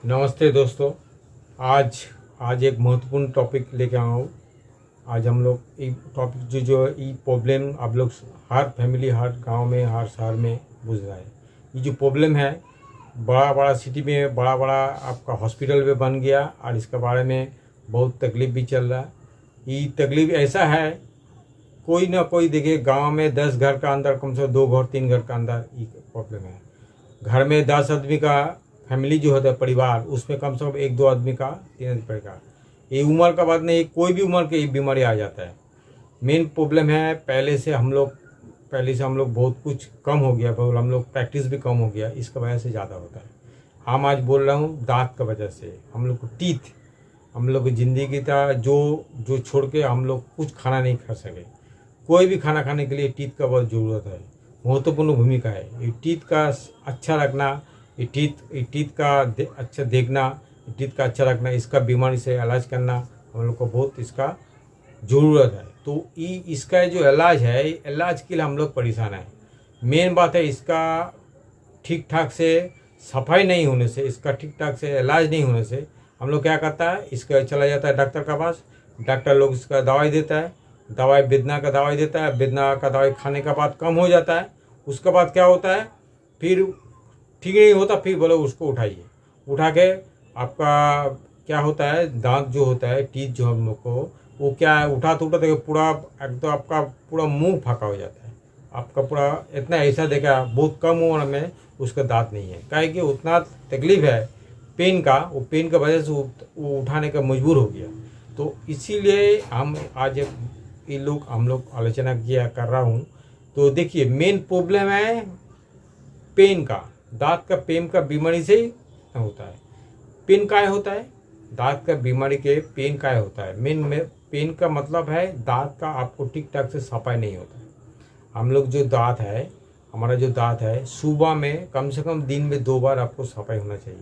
नमस्ते दोस्तों। आज आज एक महत्वपूर्ण टॉपिक लेके आया हूँ। आज हम लोग ये टॉपिक जो ये प्रॉब्लम आप लोग हर फैमिली, हर गांव में, हर शहर में बुझ रहा है। ये जो प्रॉब्लम है, बड़ा बड़ा सिटी में बड़ा बड़ा आपका हॉस्पिटल भी बन गया और इसके बारे में बहुत तकलीफ भी चल रहा है। ये तकलीफ ऐसा है, कोई ना कोई देखिए गांव में 10 घर का अंदर कम से कम 2 घर 3 घर का अंदर ये प्रॉब्लम है। घर में 10 आदमी का फैमिली जो होता है, परिवार, उसमें कम से कम 1-2 आदमी का 3 आदमी पड़ेगा। ये उम्र का बात नहीं, कोई भी उम्र की बीमारी आ जाता है। मेन प्रॉब्लम है पहले से हम लोग बहुत कुछ कम हो गया, बहुत हम लोग प्रैक्टिस भी कम हो गया, इसका वजह से ज़्यादा होता है। हम आज बोल रहा हूँ दांत का वजह से। हम लोग को टीथ, हम लोग की ज़िंदगी का जो छोड़ के हम लोग कुछ खाना नहीं खा सके। कोई भी खाना खाने के लिए टीथ का बहुत ज़रूरत है, महत्वपूर्ण भूमिका है। ये टीथ का अच्छा रखना, ये टीथ का अच्छा देखना, टीथ का अच्छा रखना, इसका बीमारी से इलाज करना हम लोग को बहुत इसका ज़रूरत है। तो इसका जो इलाज है, इलाज के लिए हम लोग परेशान हैं। मेन बात है इसका ठीक ठाक से सफाई नहीं होने से, इसका ठीक ठाक से इलाज नहीं होने से हम लोग क्या करता है, इसका चला जाता है डॉक्टर के पास। डॉक्टर लोग इसका दवाई देता है, दवाई बेदना का दवाई देता है। बेदना का दवाई खाने के बाद कम हो जाता है। उसके बाद क्या होता है, फिर ठीक नहीं होता, फिर बोलो उसको उठाइए। उठा के आपका क्या होता है, दांत जो होता है, टीथ जो हम लोग को, वो क्या है, उठाते पूरा एकदम आपका पूरा मुंह फाका हो जाता है। आपका पूरा इतना ऐसा देखा, बहुत कम उम्र में उसका दांत नहीं है, काहे कि उतना तकलीफ है पेन का, वो पेन की वजह से वो उठाने का मजबूर हो गया। तो इसीलिए हम आज हम लोग आलोचना किया कर रहा हूँ। तो देखिए मेन प्रॉब्लम है पेन का, दांत का पेन का बीमारी से होता है। पेन काय होता है, दांत का बीमारी के पेन काय होता है। मेन में पेन का मतलब है दांत का आपको ठीक ठाक से सफाई नहीं होता है। हम लोग जो दांत है, हमारा जो दांत है, सुबह में कम से कम दिन में 2 बार आपको सफाई होना चाहिए।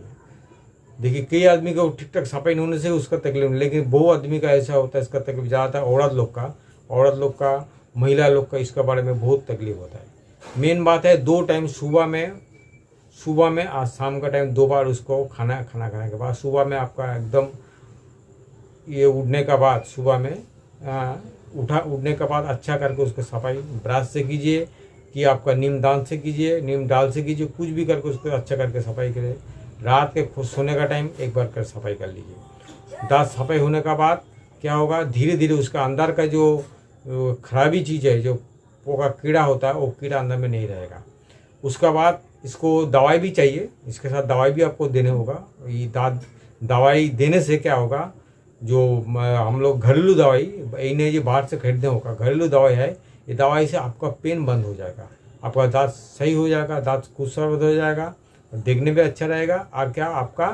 देखिए कई आदमी का ठीक ठाक सफाई नहीं होने से उसका तकलीफ, लेकिन बहुत आदमी का ऐसा होता है, इसका तकलीफ ज़्यादा औरत लोग का, महिला लोग का इसका बारे में बहुत तकलीफ होता है। मेन बात है 2 टाइम सुबह में आज शाम का टाइम 2 बार उसको खाना खाने के बाद, सुबह में आपका एकदम ये उठने का बाद, सुबह में उठने के बाद अच्छा करके उसको सफाई ब्रश से कीजिए कि आपका नीम दान से कीजिए, नीम डाल से कीजिए, कुछ भी करके उसको अच्छा करके सफाई करें। रात के सोने का टाइम एक बार कर सफाई कर लीजिए। दांत सफाई होने का बाद क्या होगा, धीरे धीरे उसका अंदर का जो खराबी चीज़ है, जो पोका कीड़ा होता है, वो कीड़ा अंदर में नहीं रहेगा। उसका बाद इसको दवाई भी चाहिए, इसके साथ दवाई भी आपको देने होगा। ये दवाई देने से क्या होगा, जो हम लोग घरेलू दवाई, इन्हें ये बाहर से खरीदने होगा, घरेलू दवाई है, ये दवाई से आपका पेन बंद हो जाएगा, आपका दांत सही हो जाएगा, दांत खूबसूरत हो जाएगा, देखने में अच्छा रहेगा। और क्या आपका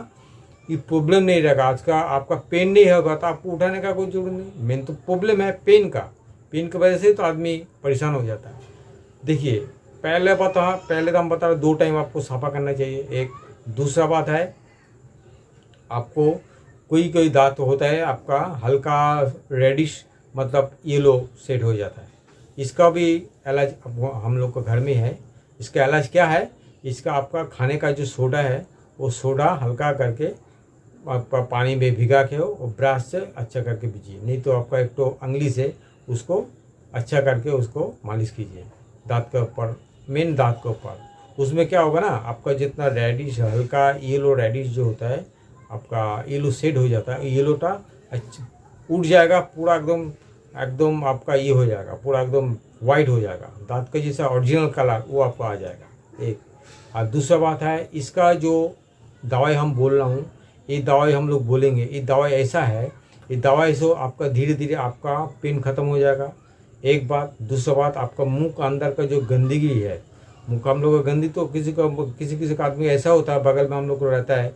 ये प्रॉब्लम नहीं रहेगा, आज का आपका पेन नहीं होगा तो आपको उठाने का कोई जरूरत नहीं। मेन तो प्रॉब्लम है पेन की वजह से तो आदमी परेशान हो जाता है। देखिए पहले तो हम बता रहे 2 टाइम आपको सफा करना चाहिए। एक दूसरा बात है, आपको कोई दांत होता है आपका हल्का रेडिश, मतलब येलो सेट हो जाता है, इसका भी इलाज हम लोग का घर में है। इसका इलाज क्या है, इसका आपका खाने का जो सोडा है, वो सोडा हल्का करके आपका पानी में भिगा के और ब्रश से अच्छा करके पीजिए, नहीं तो आपका एक तो अंगली से उसको अच्छा करके उसको मालिश कीजिए दांत के ऊपर, मेन दांत के ऊपर। उसमें क्या होगा ना, आपका जितना रेडिश, हल्का येलो रेडिश जो होता है, आपका येलो सेट हो जाता है, येलोटा अच्छा उठ जाएगा, पूरा एकदम आपका ये हो जाएगा, पूरा एकदम वाइट हो जाएगा, दांत का जैसा ओरिजिनल कलर वो आपको आ जाएगा। एक और दूसरा बात है, इसका जो दवाई हम बोल रहा हूँ, ये दवाई हम लोग बोलेंगे, ये दवाई ऐसा है, ये दवाई से आपका धीरे धीरे आपका पेन खत्म हो जाएगा। एक बात, दूसरा बात, आपका मुंह का अंदर का जो गंदगी है, मुंह का हम लोग का गंदी तो किसी का आदमी ऐसा होता है, बगल में हम लोग को रहता है,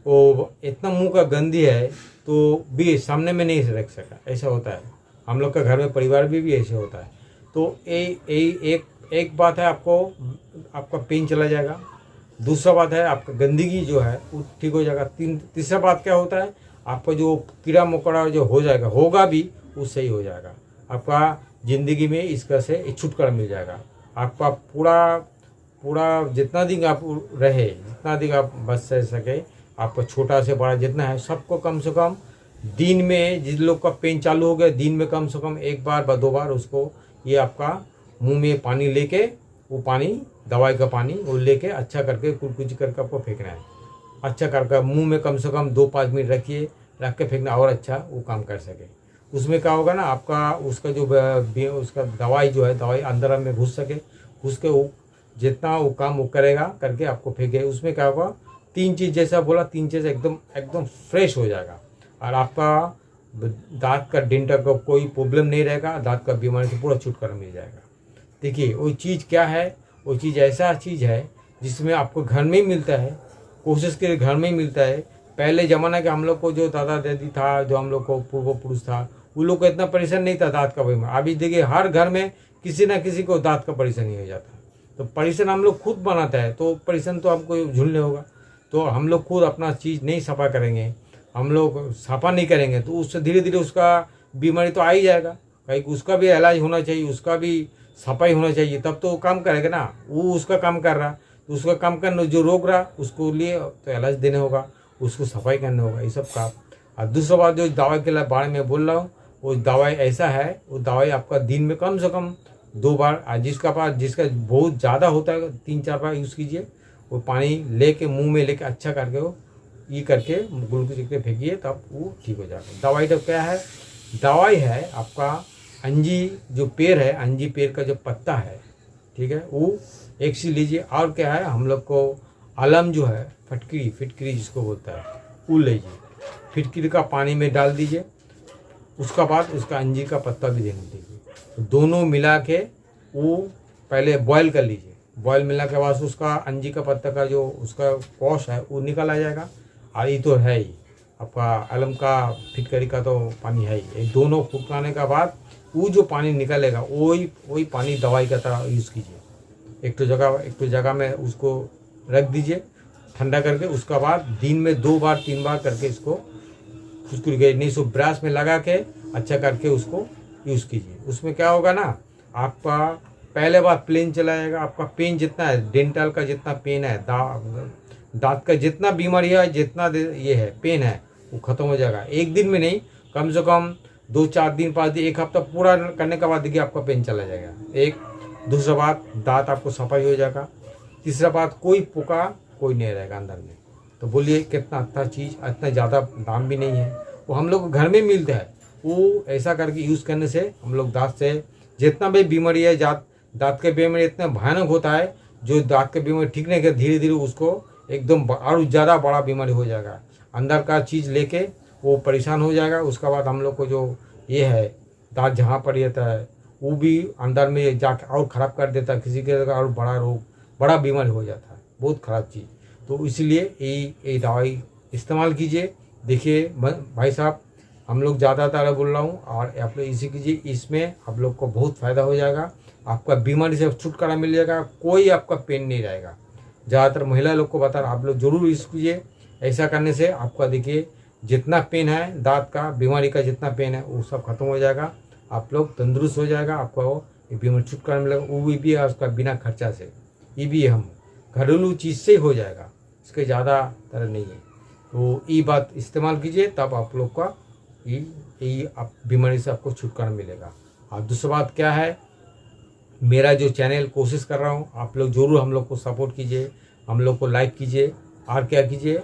वो इतना मुंह का गंदी है तो भी सामने में नहीं रख सका, ऐसा होता है। हम लोग का घर में परिवार भी ऐसे होता है। तो एक बात है, आपका पेन चला जाएगा। दूसरा बात है, आपका गंदगी जो है वो ठीक हो जाएगा। तीसरा बात क्या होता है, आपका जो कीड़ा मकोड़ा जो होगा भी वो सही हो जाएगा। आपका ज़िंदगी में इसका से छुटकारा मिल जाएगा। आपका पूरा जितना दिन आप रहे, जितना दिन आप बच सके, आपका छोटा से बड़ा जितना है सबको कम से कम दिन में, जिन लोग का पेन चालू हो गया, दिन में कम से कम 1 बार व 2 बार उसको ये आपका मुंह में पानी लेके, वो पानी दवाई का पानी वो लेके अच्छा करके कुलकुची करके आपको फेंकना है। अच्छा करके मुंह में कम से कम 2-5 मिनट रखिए, रख के फेंकना और अच्छा वो काम कर सके। उसमें क्या होगा ना, आपका उसका जो उसका दवाई जो है, दवाई अंदर में घुस सके, घुस के वो जितना वो काम वो करेगा करके आपको फेंके। उसमें क्या होगा, 3 चीज़ जैसा बोला, 3 चीज़ एकदम फ्रेश हो जाएगा और आपका दांत का डेंटल का कोई प्रॉब्लम नहीं रहेगा, दांत का बीमारी से पूरा छुटकारा मिल जाएगा। देखिए वो चीज़ क्या है, वो चीज़ ऐसा चीज़ है जिसमें आपको घर में ही मिलता है, कोशिश के घर में ही मिलता है। पहले ज़माना के हम लोग को जो दादा दादी था, जो हम लोग को पूर्व पुरुष था, उन लोग को इतना परेशान नहीं था दांत का बीमारी। अभी देखिए हर घर में किसी ना किसी को दांत का परेशानी हो जाता है। तो परेशान हम लोग खुद बनाता है, तो परेशान तो हमको झूलने होगा। तो हम लोग खुद अपना चीज़ नहीं सफा करेंगे, हम लोग सफा नहीं करेंगे, तो उससे धीरे धीरे उसका बीमारी तो आ ही जाएगा। कहीं उसका भी इलाज होना चाहिए, उसका भी सफाई होना चाहिए, तब तो वो काम करेगा ना। वो उसका काम कर रहा, तो उसका काम करना जो रोक रहा उसको लिए तो इलाज देने होगा, उसको सफाई करना होगा, ये सब काम। और दूसरा बात जो दवाई के बारे में बोल रहा हूँ, वो दवाई ऐसा है, वो दवाई आपका दिन में कम से कम 2 बार, जिसका बहुत ज़्यादा होता है 3-4 बार यूज़ कीजिए। वो पानी लेके मुंह में लेके अच्छा करके वो ये करके ग्लूकोज के फेंकिए, तब वो ठीक हो जाएगा। दवाई तो क्या है, दवाई है आपका अंजी जो पेड़ है, अंजी पेड़ का जो पत्ता है, ठीक है, वो एक सी लीजिए। और क्या है, हम लोग को अलम जो है, फिटकरी जिसको बोलता है, वो लीजिए, फिटकरी का पानी में डाल दीजिए। उसका बाद उसका अंजीर का पत्ता भी देने दीजिए, तो दोनों मिला के वो पहले बॉयल कर लीजिए। बॉयल मिला के बाद उसका अंजीर का पत्ता का जो उसका कॉश है वो निकल आ जाएगा। और ये तो है ही आपका अलम का, फिटकरी का तो पानी है ही। ये दोनों फुटकाने का बाद वो जो पानी निकलेगा वही पानी दवाई का तरह यूज़ कीजिए। एक तो जगह में उसको रख दीजिए ठंडा करके। उसका बाद दिन में 2 बार 3 बार करके इसको फुसकुरी नहीं सो ब्रश में लगा के अच्छा करके उसको यूज़ कीजिए। उसमें क्या होगा ना, आपका पहले बार प्लेन चला जाएगा। आपका पेन जितना है, डेंटल का जितना पेन है, दांत का जितना बीमारी है, जितना ये है पेन है, वो ख़त्म हो जाएगा। एक दिन में नहीं, कम से कम 2-4 दिन 5 दिन 1 हफ्ता पूरा करने के बाद देखिए आपका पेन चला जाएगा। एक दूसरा बात, दांत आपको सफाई हो जाएगा। तीसरा बात, कोई पुका कोई नहीं रहेगा अंदर में। तो बोलिए कितना अच्छा चीज़, इतना ज़्यादा दाम भी नहीं है, वो हम लोग घर में मिलता है। वो ऐसा करके यूज़ करने से हम लोग दांत से जितना भी बीमारी है, दांत के बीमारी इतना भयानक होता है, जो दांत के बीमारी ठीक नहीं कर, धीरे धीरे उसको एकदम और ज़्यादा बड़ा बीमारी हो जाएगा। अंदर का चीज़ लेके वो परेशान हो जाएगा। उसके बाद हम लोग को जो ये है दांत जहाँ पर रहता है वो भी अंदर में जाके और ख़राब कर देता है, किसी के और बड़ा रोग, बड़ा बीमारी हो जाता है, बहुत ख़राब चीज़। तो इसलिए ये दवाई इस्तेमाल कीजिए। देखिए भाई साहब, हम लोग ज़्यादातर बोल रहा हूँ, और आप लोग इसी कीजिए, इसमें आप लोग को बहुत फ़ायदा हो जाएगा। आपका बीमारी से छुटकारा मिल जाएगा, कोई आपका पेन नहीं रहेगा। ज़्यादातर महिला लोग को बता रहा, आप लोग जरूर यूज़ कीजिए। ऐसा करने से आपका देखिए जितना पेन है, दांत का बीमारी का जितना पेन है, वो सब खत्म हो जाएगा। आप लोग तंदुरुस्त हो जाएगा, आपको बीमारी छुटकारा मिलेगा, वो भी है उसका बिना खर्चा से। ये भी हम घरेलू चीज़ से हो जाएगा, इसके ज़्यादा तरह नहीं है। तो ये बात इस्तेमाल कीजिए, तब आप लोग का ये आप बीमारी से आपको छुटकारा मिलेगा। और दूसरी बात क्या है, मेरा जो चैनल कोशिश कर रहा हूँ, आप लोग जरूर हम लोग को सपोर्ट कीजिए, हम लोग को लाइक कीजिए, और क्या कीजिए,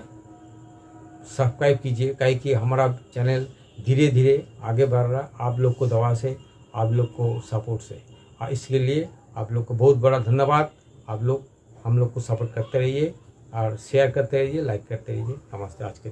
सब्सक्राइब कीजिए। काहे कि हमारा चैनल धीरे धीरे आगे बढ़ रहा, आप लोग को दवा से, आप लोग को सपोर्ट से। और इसके लिए आप लोग को बहुत बड़ा धन्यवाद। आप लोग हम लोग को सपोर्ट करते रहिए और शेयर करते रहिए, लाइक करते रहिए। नमस्ते। आज के